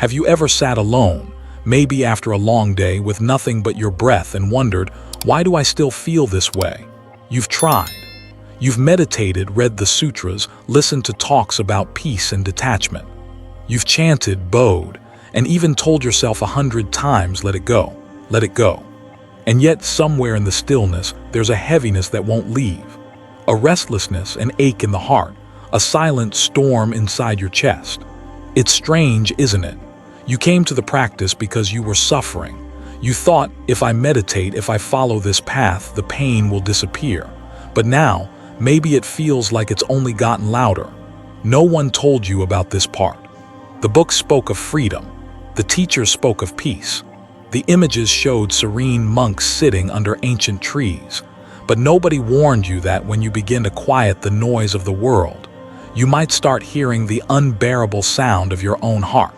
Have you ever sat alone, maybe after a long day with nothing but your breath, and wondered, why do I still feel this way? You've tried. You've meditated, read the sutras, listened to talks about peace and detachment. You've chanted, bowed, and even told yourself 100 times, let it go, let it go. And yet somewhere in the stillness, there's a heaviness that won't leave. A restlessness, an ache in the heart, a silent storm inside your chest. It's strange, isn't it? You came to the practice because you were suffering. You thought, if I meditate, if I follow this path, the pain will disappear. But now, maybe it feels like it's only gotten louder. No one told you about this part. The book spoke of freedom. The teachers spoke of peace. The images showed serene monks sitting under ancient trees. But nobody warned you that when you begin to quiet the noise of the world, you might start hearing the unbearable sound of your own heart.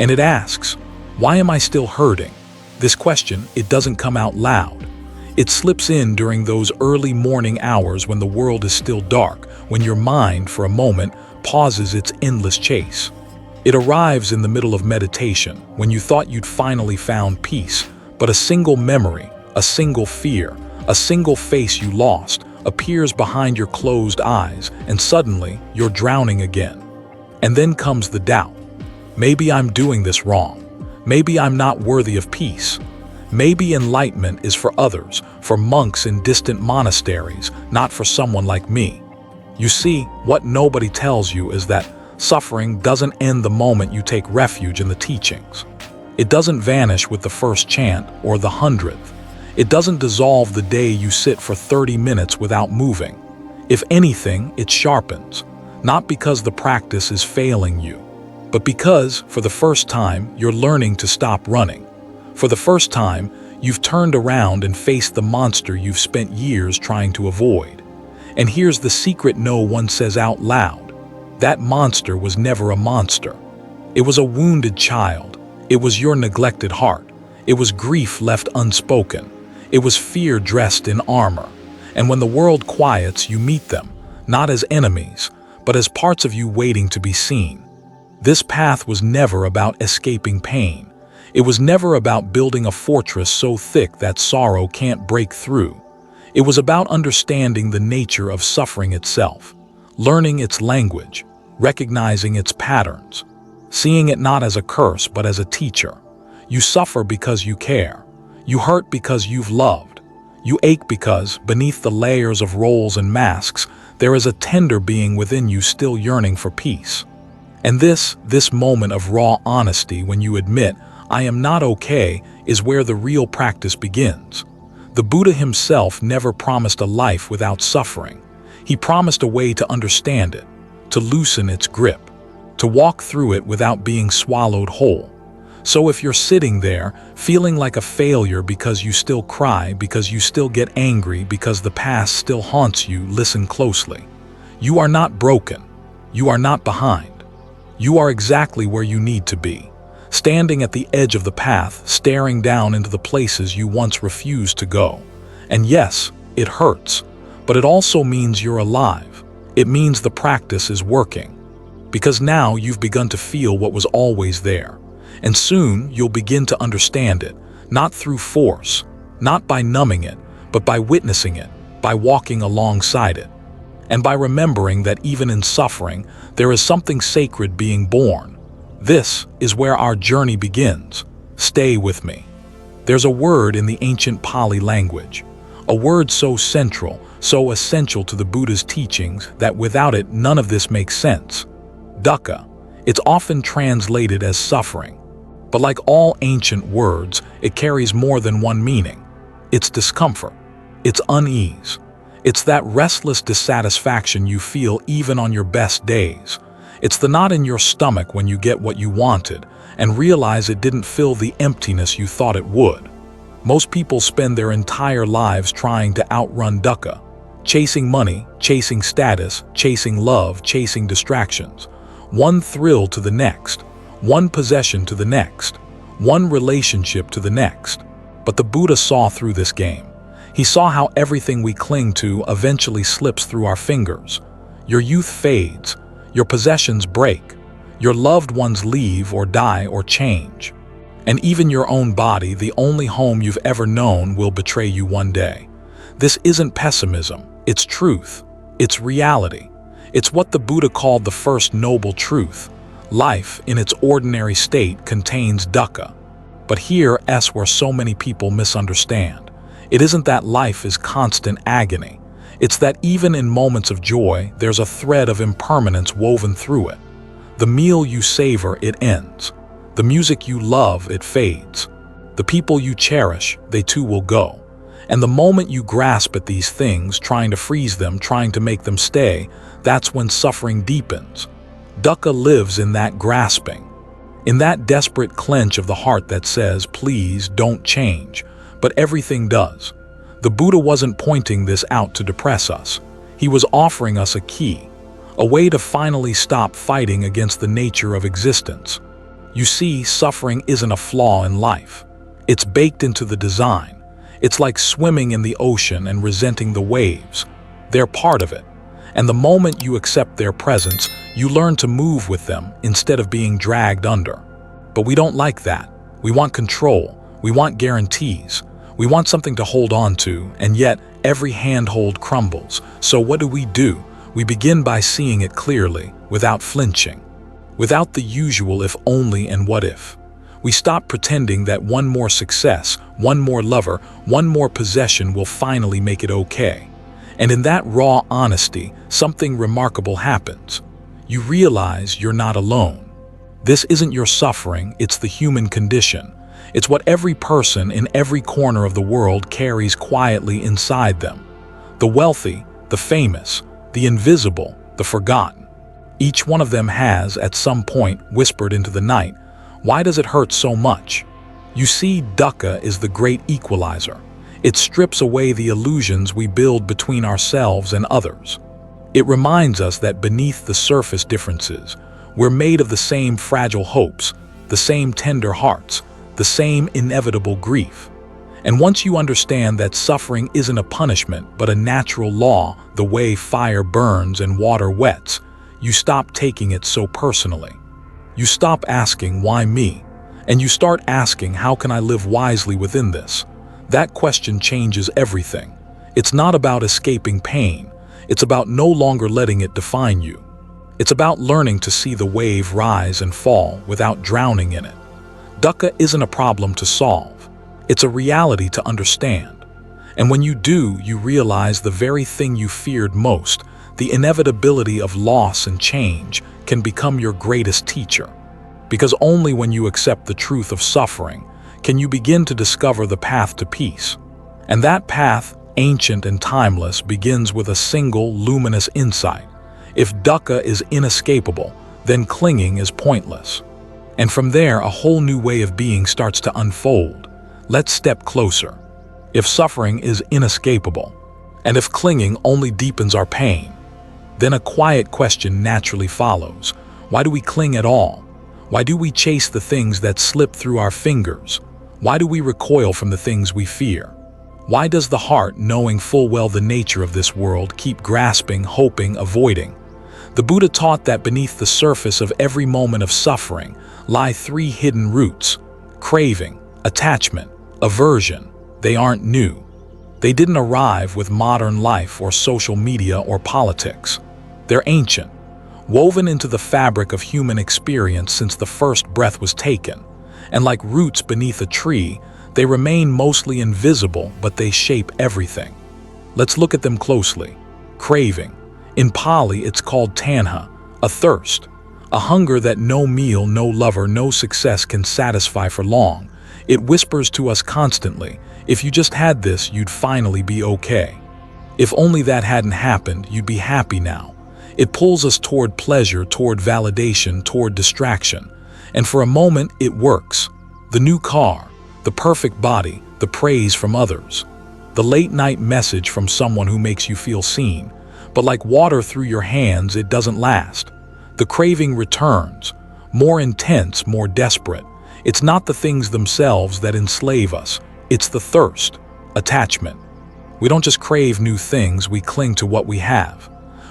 And it asks, why am I still hurting? This question, it doesn't come out loud. It slips in during those early morning hours when the world is still dark, when your mind, for a moment, pauses its endless chase. It arrives in the middle of meditation, when you thought you'd finally found peace, but a single memory, a single fear, a single face you lost, appears behind your closed eyes, and suddenly, you're drowning again. And then comes the doubt. Maybe I'm doing this wrong. Maybe I'm not worthy of peace. Maybe enlightenment is for others, for monks in distant monasteries, not for someone like me. You see, what nobody tells you is that suffering doesn't end the moment you take refuge in the teachings. It doesn't vanish with the first chant or the 100th. It doesn't dissolve the day you sit for 30 minutes without moving. If anything, it sharpens, not because the practice is failing you, but because, for the first time, you're learning to stop running. For the first time, you've turned around and faced the monster you've spent years trying to avoid. And here's the secret no one says out loud. That monster was never a monster. It was a wounded child. It was your neglected heart. It was grief left unspoken. It was fear dressed in armor. And when the world quiets, you meet them, not as enemies, but as parts of you waiting to be seen. This path was never about escaping pain. It was never about building a fortress so thick that sorrow can't break through. It was about understanding the nature of suffering itself, learning its language, recognizing its patterns, seeing it not as a curse but as a teacher. You suffer because you care. You hurt because you've loved. You ache because, beneath the layers of roles and masks, there is a tender being within you still yearning for peace. And this moment of raw honesty, when you admit, I am not okay, is where the real practice begins. The Buddha himself never promised a life without suffering. He promised a way to understand it, to loosen its grip, to walk through it without being swallowed whole. So if you're sitting there, feeling like a failure because you still cry, because you still get angry, because the past still haunts you, listen closely. You are not broken. You are not behind. You are exactly where you need to be, standing at the edge of the path, staring down into the places you once refused to go. And yes, it hurts, but it also means you're alive. It means the practice is working. Because now you've begun to feel what was always there. And soon you'll begin to understand it, not through force, not by numbing it, but by witnessing it, by walking alongside it. And by remembering that even in suffering, there is something sacred being born. This is where our journey begins. Stay with me. There's a word in the ancient Pali language, a word so central, so essential to the Buddha's teachings that without it, none of this makes sense. Dukkha. It's often translated as suffering. But like all ancient words, it carries more than one meaning. It's discomfort. It's unease. It's that restless dissatisfaction you feel even on your best days. It's the knot in your stomach when you get what you wanted and realize it didn't fill the emptiness you thought it would. Most people spend their entire lives trying to outrun dukkha, chasing money, chasing status, chasing love, chasing distractions. One thrill to the next, one possession to the next, one relationship to the next. But the Buddha saw through this game. He saw how everything we cling to eventually slips through our fingers. Your youth fades, your possessions break, Your loved ones leave or die or change. And even your own body, the only home you've ever known, will betray you one day. This isn't pessimism, it's truth. It's reality. It's what the Buddha called the first noble truth. Life, in its ordinary state, contains dukkha. But here's where so many people misunderstand. It isn't that life is constant agony. It's that even in moments of joy, there's a thread of impermanence woven through it. The meal you savor, it ends. The music you love, it fades. The people you cherish, they too will go. And the moment you grasp at these things, trying to freeze them, trying to make them stay, that's when suffering deepens. Dukkha lives in that grasping, in that desperate clench of the heart that says, please don't change, but everything does. The Buddha wasn't pointing this out to depress us. He was offering us a key, a way to finally stop fighting against the nature of existence. You see, suffering isn't a flaw in life. It's baked into the design. It's like swimming in the ocean and resenting the waves. They're part of it. And the moment you accept their presence, you learn to move with them instead of being dragged under. But we don't like that. We want control. We want guarantees. We want something to hold on to, and yet every handhold crumbles. So what do? We begin by seeing it clearly, without flinching. Without the usual if only and what if. We stop pretending that one more success, one more lover, one more possession will finally make it okay. And in that raw honesty, something remarkable happens. You realize you're not alone. This isn't your suffering, it's the human condition. It's what every person in every corner of the world carries quietly inside them. The wealthy, the famous, the invisible, the forgotten. Each one of them has, at some point, whispered into the night, "Why does it hurt so much?" You see, dukkha is the great equalizer. It strips away the illusions we build between ourselves and others. It reminds us that beneath the surface differences, we're made of the same fragile hopes, the same tender hearts, the same inevitable grief. And once you understand that suffering isn't a punishment but a natural law, the way fire burns and water wets, you stop taking it so personally. You stop asking, "Why me?" And you start asking, "How can I live wisely within this?" That question changes everything. It's not about escaping pain. It's about no longer letting it define you. It's about learning to see the wave rise and fall without drowning in it. Dukkha isn't a problem to solve. It's a reality to understand. And when you do, you realize the very thing you feared most, the inevitability of loss and change, can become your greatest teacher. Because only when you accept the truth of suffering can you begin to discover the path to peace. And that path, ancient and timeless, begins with a single luminous insight. If dukkha is inescapable, then clinging is pointless. And from there, a whole new way of being starts to unfold. Let's step closer. If suffering is inescapable, and if clinging only deepens our pain, then a quiet question naturally follows. Why do we cling at all? Why do we chase the things that slip through our fingers? Why do we recoil from the things we fear? Why does the heart, knowing full well the nature of this world, keep grasping, hoping, avoiding? The Buddha taught that beneath the surface of every moment of suffering lie three hidden roots: craving, attachment, aversion. They aren't new. They didn't arrive with modern life or social media or politics. They're ancient, woven into the fabric of human experience since the first breath was taken. And like roots beneath a tree, they remain mostly invisible, but they shape everything. Let's look at them closely. Craving. In Pali, it's called tanha, a thirst, a hunger that no meal, no lover, no success can satisfy for long. It whispers to us constantly, if you just had this, you'd finally be okay. If only that hadn't happened, you'd be happy now. It pulls us toward pleasure, toward validation, toward distraction. And for a moment, it works. The new car, the perfect body, the praise from others, the late-night message from someone who makes you feel seen. But like water through your hands, it doesn't last. The craving returns, more intense, more desperate. It's not the things themselves that enslave us. It's the thirst, attachment. We don't just crave new things, we cling to what we have.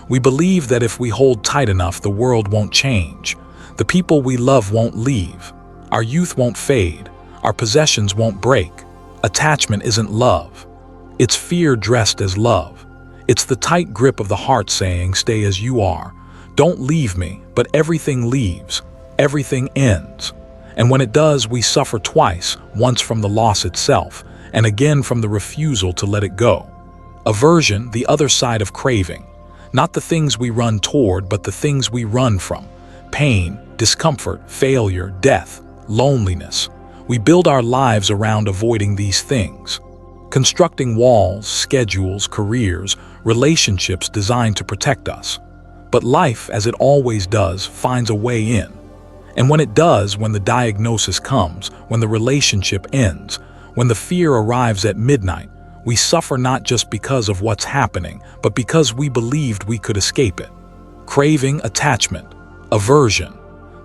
We believe that if we hold tight enough, the world won't change, The people we love won't leave. Our youth won't fade. Our possessions won't break. Attachment isn't love. It's fear dressed as love. It's the tight grip of the heart saying, stay as you are. Don't leave me, but everything leaves. Everything ends. And when it does, we suffer twice, once from the loss itself, and again from the refusal to let it go. Aversion, the other side of craving. Not the things we run toward, but the things we run from. Pain, discomfort, failure, death, loneliness. We build our lives around avoiding these things. Constructing walls, schedules, careers, relationships designed to protect us. But life, as it always does, finds a way in. And when it does, when the diagnosis comes, when the relationship ends, when the fear arrives at midnight, we suffer not just because of what's happening, but because we believed we could escape it. Craving, attachment, aversion.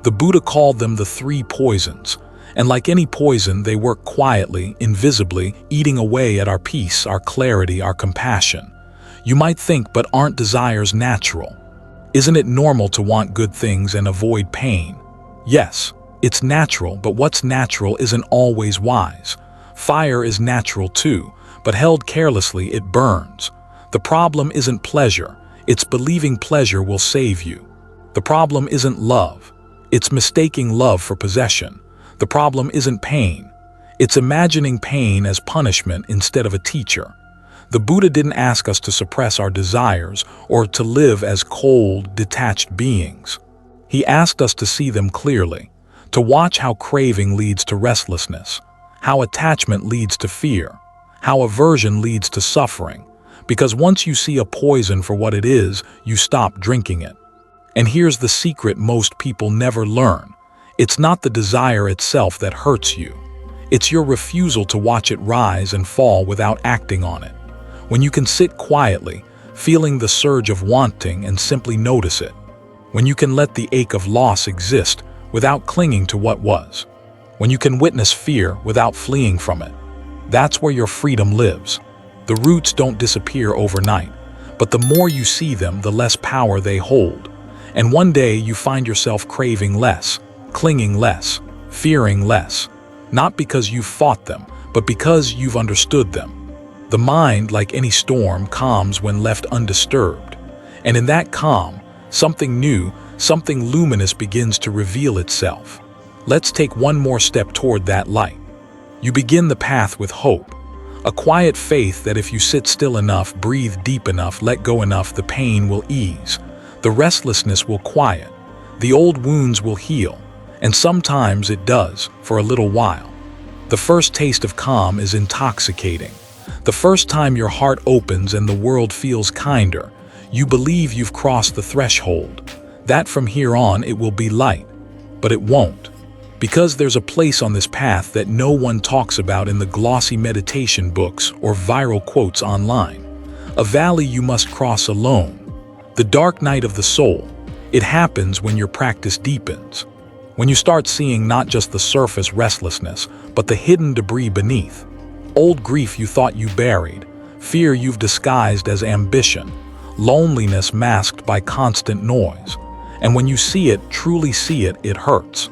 The Buddha called them the three poisons. And like any poison, they work quietly, invisibly, eating away at our peace, our clarity, our compassion. You might think, but aren't desires natural? Isn't it normal to want good things and avoid pain? Yes, it's natural, but what's natural isn't always wise. Fire is natural too, but held carelessly, it burns. The problem isn't pleasure, it's believing pleasure will save you. The problem isn't love, it's mistaking love for possession. The problem isn't pain, it's imagining pain as punishment instead of a teacher. The Buddha didn't ask us to suppress our desires or to live as cold, detached beings. He asked us to see them clearly, to watch how craving leads to restlessness, how attachment leads to fear, how aversion leads to suffering, because once you see a poison for what it is, you stop drinking it. And here's the secret most people never learn. It's not the desire itself that hurts you. It's your refusal to watch it rise and fall without acting on it. When you can sit quietly, feeling the surge of wanting and simply notice it. When you can let the ache of loss exist without clinging to what was. When you can witness fear without fleeing from it. That's where your freedom lives. The roots don't disappear overnight, but the more you see them, the less power they hold. And one day you find yourself craving less, clinging less, fearing less. Not because you've fought them, but because you've understood them. The mind, like any storm, calms when left undisturbed. And in that calm, something new, something luminous begins to reveal itself. Let's take one more step toward that light. You begin the path with hope. A quiet faith that if you sit still enough, breathe deep enough, let go enough, the pain will ease. The restlessness will quiet. The old wounds will heal. And sometimes it does, for a little while. The first taste of calm is intoxicating. The first time your heart opens and the world feels kinder, you believe you've crossed the threshold. That from here on it will be light. But it won't. Because there's a place on this path that no one talks about in the glossy meditation books or viral quotes online. A valley you must cross alone. The dark night of the soul. It happens when your practice deepens. When you start seeing not just the surface restlessness, but the hidden debris beneath. Old grief you thought you buried, fear you've disguised as ambition, loneliness masked by constant noise. And when you see it, truly see it, it hurts.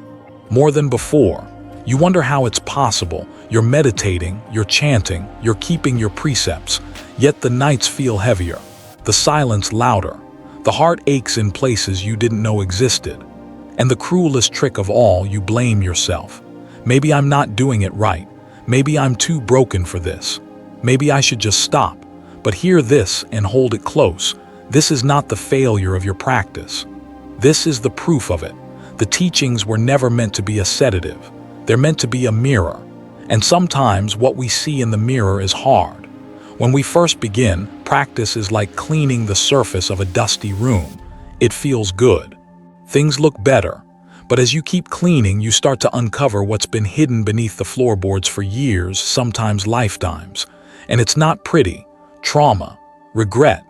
More than before. You wonder how it's possible. You're meditating, you're chanting, you're keeping your precepts, yet the nights feel heavier, the silence louder, the heart aches in places you didn't know existed. And the cruelest trick of all, you blame yourself. Maybe I'm not doing it right. Maybe I'm too broken for this. Maybe I should just stop. But hear this and hold it close. This is not the failure of your practice. This is the proof of it. The teachings were never meant to be a sedative. They're meant to be a mirror. And sometimes what we see in the mirror is hard. When we first begin, practice is like cleaning the surface of a dusty room. It feels good. Things look better. But as you keep cleaning, you start to uncover what's been hidden beneath the floorboards for years, sometimes lifetimes. And it's not pretty. Trauma, regret,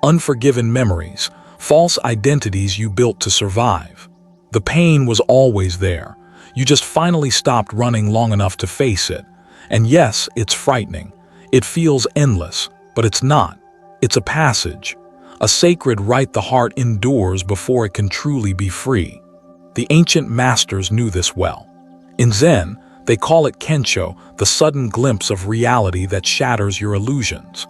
unforgiven memories, false identities you built to survive. The pain was always there. You just finally stopped running long enough to face it. And yes, it's frightening. It feels endless, but it's not. It's a passage. A sacred rite the heart endures before it can truly be free. The ancient masters knew this well. In Zen, they call it kensho, the sudden glimpse of reality that shatters your illusions.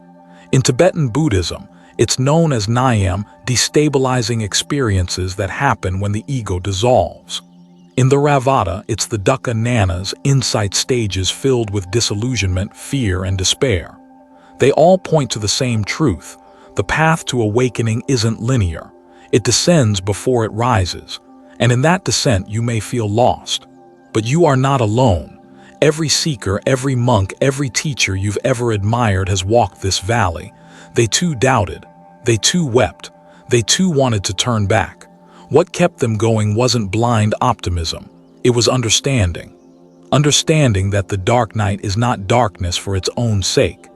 In Tibetan Buddhism, it's known as nyam, destabilizing experiences that happen when the ego dissolves. In the Theravada, it's the Dukkha nanas, insight stages filled with disillusionment, fear, and despair. They all point to the same truth. The path to awakening isn't linear. It descends before it rises. And in that descent you may feel lost. But you are not alone. Every seeker, every monk, every teacher you've ever admired has walked this valley. They too doubted. They too wept. They too wanted to turn back. What kept them going wasn't blind optimism. It was understanding. Understanding that the dark night is not darkness for its own sake.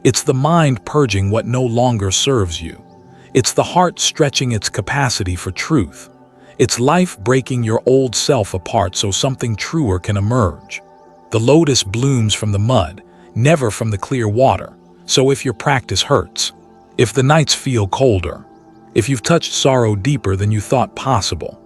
It's the mind purging what no longer serves you. It's the heart stretching its capacity for truth. It's life breaking your old self apart so something truer can emerge. The lotus blooms from the mud, never from the clear water. So if your practice hurts, if the nights feel colder, if you've touched sorrow deeper than you thought possible,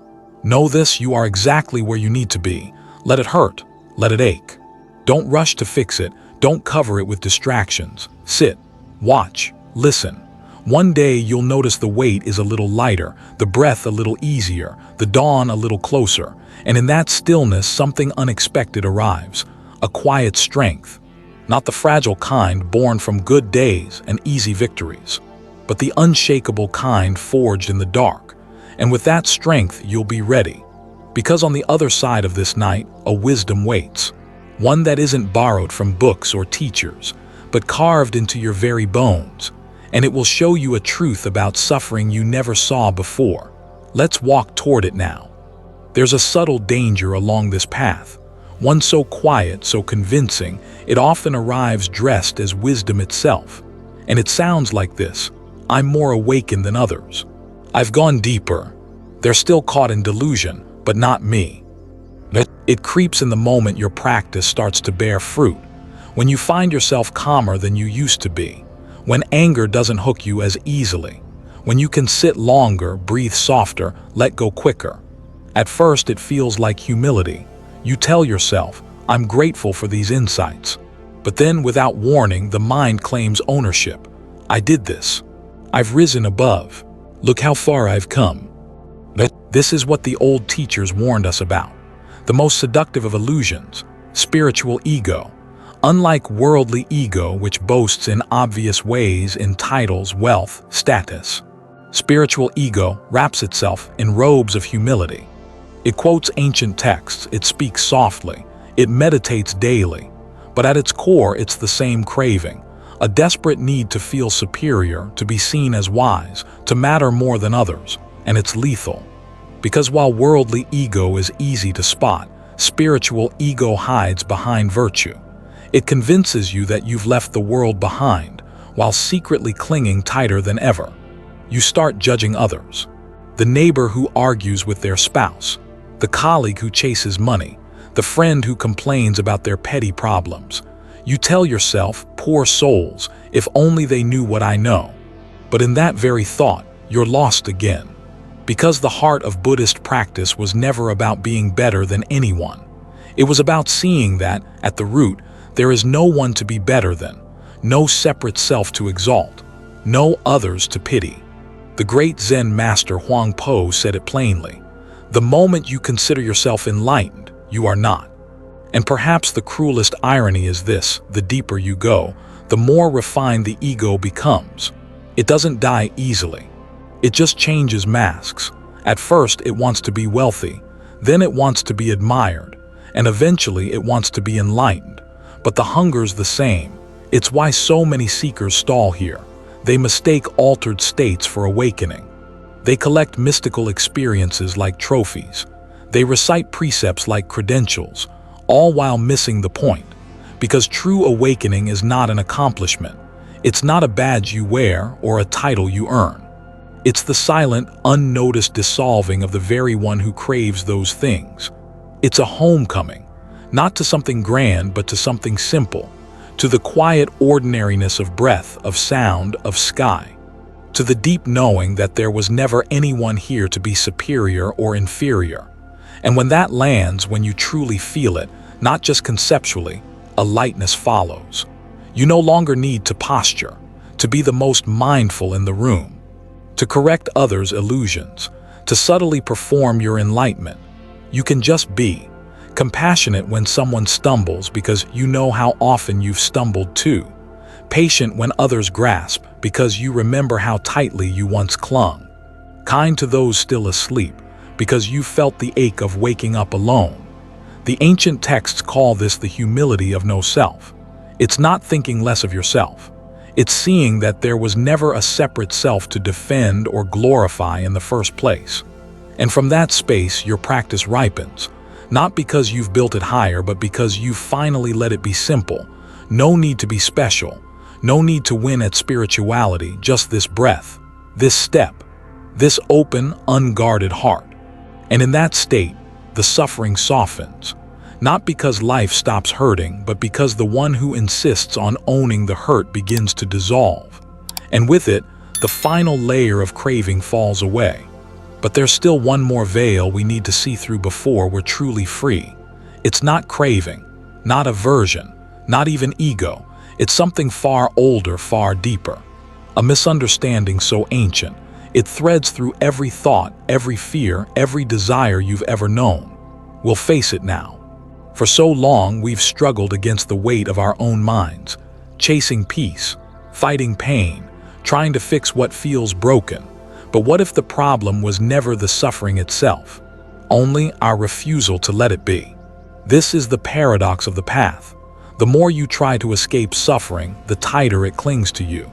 know this: you are exactly where you need to be. Let it hurt. Let it ache. Don't rush to fix it. Don't cover it with distractions. Sit, watch, listen. One day you'll notice the weight is a little lighter, the breath a little easier, the dawn a little closer, and in that stillness something unexpected arrives, a quiet strength. Not the fragile kind born from good days and easy victories, but the unshakable kind forged in the dark. And with that strength you'll be ready, because on the other side of this night a wisdom waits. One that isn't borrowed from books or teachers, but carved into your very bones. And it will show you a truth about suffering you never saw before. Let's walk toward it now. There's a subtle danger along this path, one so quiet, so convincing, it often arrives dressed as wisdom itself. And it sounds like this: I'm more awakened than others. I've gone deeper. They're still caught in delusion, but not me. It creeps in the moment your practice starts to bear fruit, when you find yourself calmer than you used to be, when anger doesn't hook you as easily, when you can sit longer, breathe softer, let go quicker. At first it feels like humility. You tell yourself, I'm grateful for these insights. But then, without warning, the mind claims ownership. I did this. I've risen above. Look how far I've come. This is what the old teachers warned us about. The most seductive of illusions, spiritual ego. Unlike worldly ego, which boasts in obvious ways in titles, wealth, status, spiritual ego wraps itself in robes of humility. It quotes ancient texts, it speaks softly, it meditates daily, but at its core it's the same craving, a desperate need to feel superior, to be seen as wise, to matter more than others, and it's lethal. Because while worldly ego is easy to spot, spiritual ego hides behind virtue. It convinces you that you've left the world behind, while secretly clinging tighter than ever. You start judging others. The neighbor who argues with their spouse, the colleague who chases money, the friend who complains about their petty problems. You tell yourself, poor souls, if only they knew what I know. But in that very thought, you're lost again. Because the heart of Buddhist practice was never about being better than anyone. It was about seeing that, at the root, there is no one to be better than, no separate self to exalt, no others to pity. The great Zen master Huang Po said it plainly: the moment you consider yourself enlightened, you are not. And perhaps the cruelest irony is this: the deeper you go, the more refined the ego becomes. It doesn't die easily. It just changes masks. At first it wants to be wealthy, then it wants to be admired, and eventually it wants to be enlightened. But the hunger's the same. It's why so many seekers stall here. They mistake altered states for awakening. They collect mystical experiences like trophies. They recite precepts like credentials, all while missing the point. Because true awakening is not an accomplishment. It's not a badge you wear or a title you earn. It's the silent, unnoticed dissolving of the very one who craves those things. It's a homecoming, not to something grand, but to something simple, to the quiet ordinariness of breath, of sound, of sky, to the deep knowing that there was never anyone here to be superior or inferior. And when that lands, when you truly feel it, not just conceptually, a lightness follows. You no longer need to posture, to be the most mindful in the room, to correct others' illusions, to subtly perform your enlightenment. You can just be compassionate when someone stumbles because you know how often you've stumbled too. Patient when others grasp because you remember how tightly you once clung. Kind to those still asleep because you felt the ache of waking up alone. The ancient texts call this the humility of no self. It's not thinking less of yourself. It's seeing that there was never a separate self to defend or glorify in the first place. And from that space, your practice ripens, not because you've built it higher, but because you've finally let it be simple. No need to be special. No need to win at spirituality, just this breath, this step, this open, unguarded heart. And in that state, the suffering softens, not because life stops hurting, but because the one who insists on owning the hurt begins to dissolve. And with it, the final layer of craving falls away. But there's still one more veil we need to see through before we're truly free. It's not craving, not aversion, not even ego. It's something far older, far deeper. A misunderstanding so ancient, it threads through every thought, every fear, every desire you've ever known. We'll face it now. For so long, we've struggled against the weight of our own minds, chasing peace, fighting pain, trying to fix what feels broken. But what if the problem was never the suffering itself, only our refusal to let it be? This is the paradox of the path. The more you try to escape suffering, the tighter it clings to you.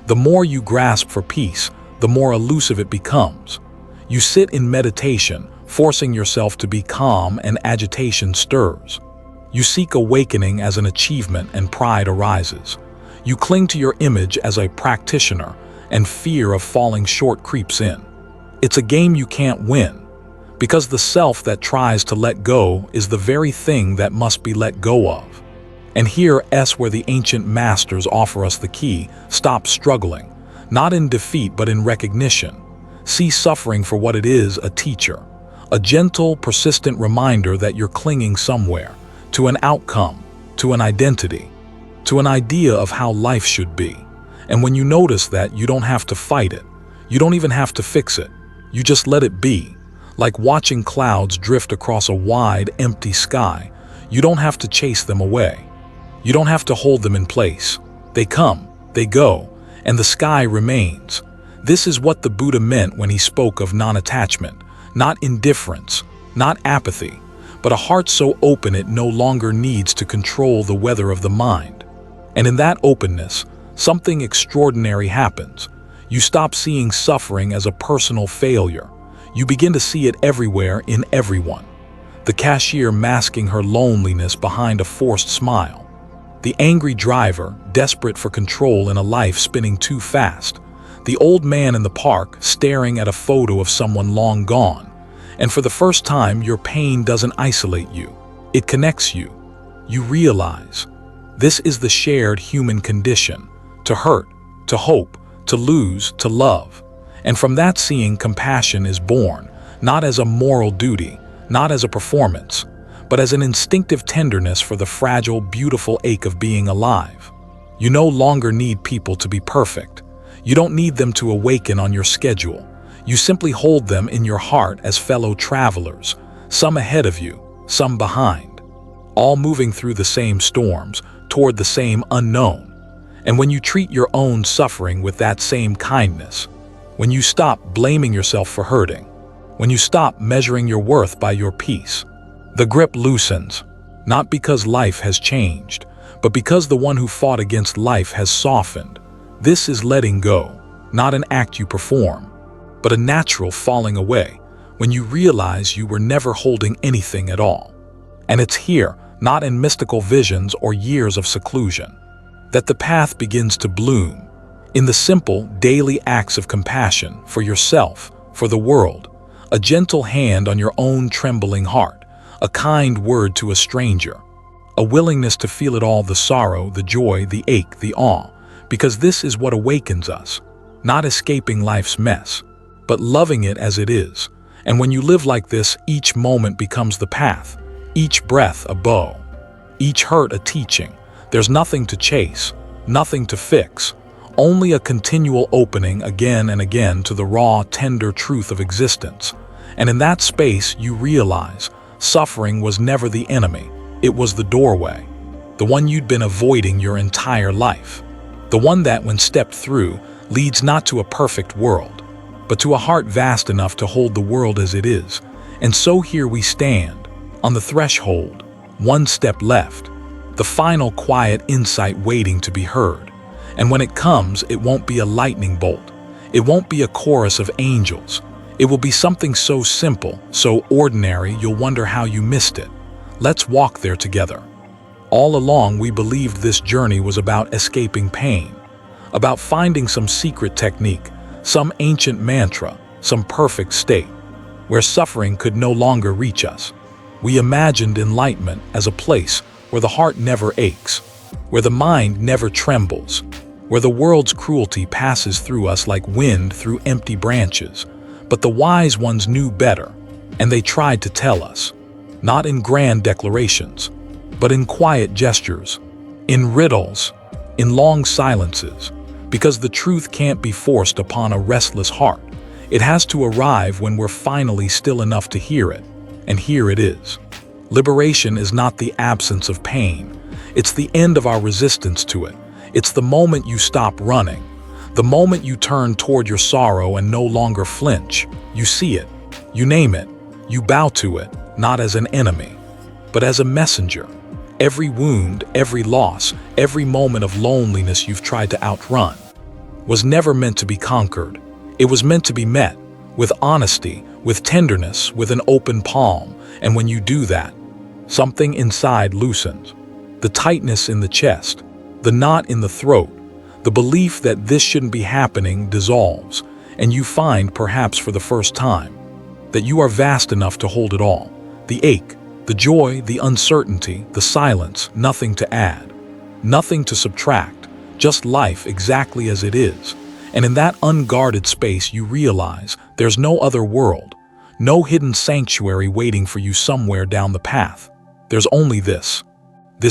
The more you grasp for peace, the more elusive it becomes. You sit in meditation, forcing yourself to be calm, and agitation stirs. You seek awakening as an achievement, and pride arises. You cling to your image as a practitioner, and fear of falling short creeps in. It's a game you can't win, because the self that tries to let go is the very thing that must be let go of. And here's where the ancient masters offer us the key. Stop struggling, not in defeat but in recognition. See suffering for what it is, a teacher, a gentle, persistent reminder that you're clinging somewhere, to an outcome, to an identity, to an idea of how life should be. And when you notice that, you don't have to fight it. You don't even have to fix it. You just let it be. Like watching clouds drift across a wide, empty sky. You don't have to chase them away. You don't have to hold them in place. They come, they go, and the sky remains. This is what the Buddha meant when he spoke of non-attachment, not indifference, not apathy, but a heart so open it no longer needs to control the weather of the mind. And in that openness, something extraordinary happens. You stop seeing suffering as a personal failure. You begin to see it everywhere, in everyone. The cashier masking her loneliness behind a forced smile. The angry driver, desperate for control in a life spinning too fast. The old man in the park, staring at a photo of someone long gone. And for the first time, your pain doesn't isolate you. It connects you. You realize, this is the shared human condition. To hurt, to hope, to lose, to love. And from that seeing, compassion is born, not as a moral duty, not as a performance, but as an instinctive tenderness for the fragile, beautiful ache of being alive. You no longer need people to be perfect. You don't need them to awaken on your schedule. You simply hold them in your heart as fellow travelers, some ahead of you, some behind, all moving through the same storms, toward the same unknown. And when you treat your own suffering with that same kindness, when you stop blaming yourself for hurting, when you stop measuring your worth by your peace, the grip loosens, not because life has changed, but because the one who fought against life has softened. This is letting go, not an act you perform, but a natural falling away, when you realize you were never holding anything at all. And it's here, not in mystical visions or years of seclusion, that the path begins to bloom, in the simple, daily acts of compassion for yourself, for the world, a gentle hand on your own trembling heart, a kind word to a stranger, a willingness to feel it all, the sorrow, the joy, the ache, the awe, because this is what awakens us, not escaping life's mess, but loving it as it is, And when you live like this, each moment becomes the path, each breath a bow, each hurt a teaching. There's nothing to chase, nothing to fix, only a continual opening again and again to the raw, tender truth of existence. And in that space, you realize suffering was never the enemy, it was the doorway, the one you'd been avoiding your entire life. The one that, when stepped through, leads not to a perfect world, but to a heart vast enough to hold the world as it is. And so here we stand, on the threshold, one step left, the final quiet insight waiting to be heard. And when it comes, it won't be a lightning bolt. It won't be a chorus of angels. It will be something so simple, so ordinary, you'll wonder how you missed it. Let's walk there together. All along, we believed this journey was about escaping pain, about finding some secret technique, some ancient mantra, some perfect state, where suffering could no longer reach us. We imagined enlightenment as a place where the heart never aches, where the mind never trembles, where the world's cruelty passes through us like wind through empty branches. But the wise ones knew better, and they tried to tell us, not in grand declarations, but in quiet gestures, in riddles, in long silences, because the truth can't be forced upon a restless heart. It has to arrive when we're finally still enough to hear it, and here it is. Liberation is not the absence of pain, it's the end of our resistance to it. It's the moment you stop running, the moment you turn toward your sorrow and no longer flinch. You see it, you name it, you bow to it, not as an enemy, but as a messenger. Every wound, every loss, every moment of loneliness you've tried to outrun was never meant to be conquered. It was meant to be met with honesty, with tenderness, with an open palm. And when you do that, something inside loosens. The tightness in the chest, the knot in the throat, the belief that this shouldn't be happening dissolves, and you find, perhaps for the first time, that you are vast enough to hold it all. The ache, the joy, the uncertainty, the silence, nothing to add, nothing to subtract, just life exactly as it is. And in that unguarded space you realize there's no other world, no hidden sanctuary waiting for you somewhere down the path. There's only this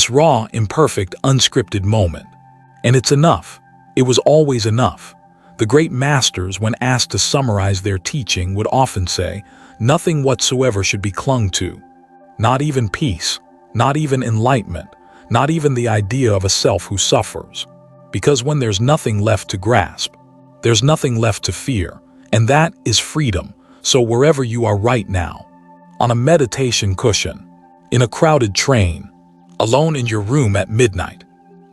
raw, imperfect, unscripted moment. And it's enough. It was always enough. The great masters, when asked to summarize their teaching, would often say, nothing whatsoever should be clung to. Not even peace, not even enlightenment, not even the idea of a self who suffers. Because when there's nothing left to grasp, there's nothing left to fear, and that is freedom. So wherever you are right now, on a meditation cushion, in a crowded train, alone in your room at midnight,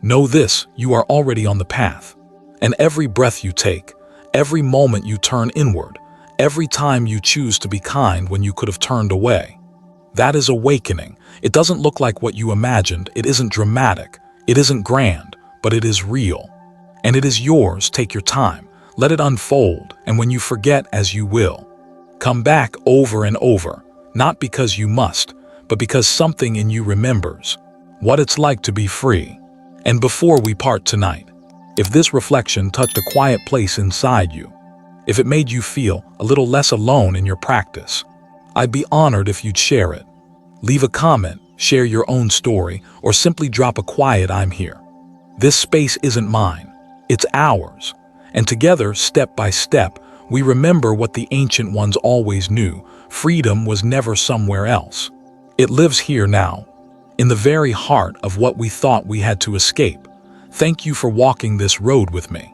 know this: you are already on the path. And every breath you take, every moment you turn inward, every time you choose to be kind when you could have turned away, that is awakening. It doesn't look like what you imagined. It isn't dramatic. It isn't grand, but it is real. And it is yours. Take your time. Let it unfold. And when you forget, as you will, come back over and over, not because you must, but because something in you remembers what it's like to be free. And before we part tonight, if this reflection touched a quiet place inside you, if it made you feel a little less alone in your practice, I'd be honored if you'd share it. Leave a comment, share your own story, or simply drop a quiet "I'm here." This space isn't mine, it's ours. And together, step by step, we remember what the ancient ones always knew: freedom was never somewhere else. It lives here now, in the very heart of what we thought we had to escape. Thank you for walking this road with me.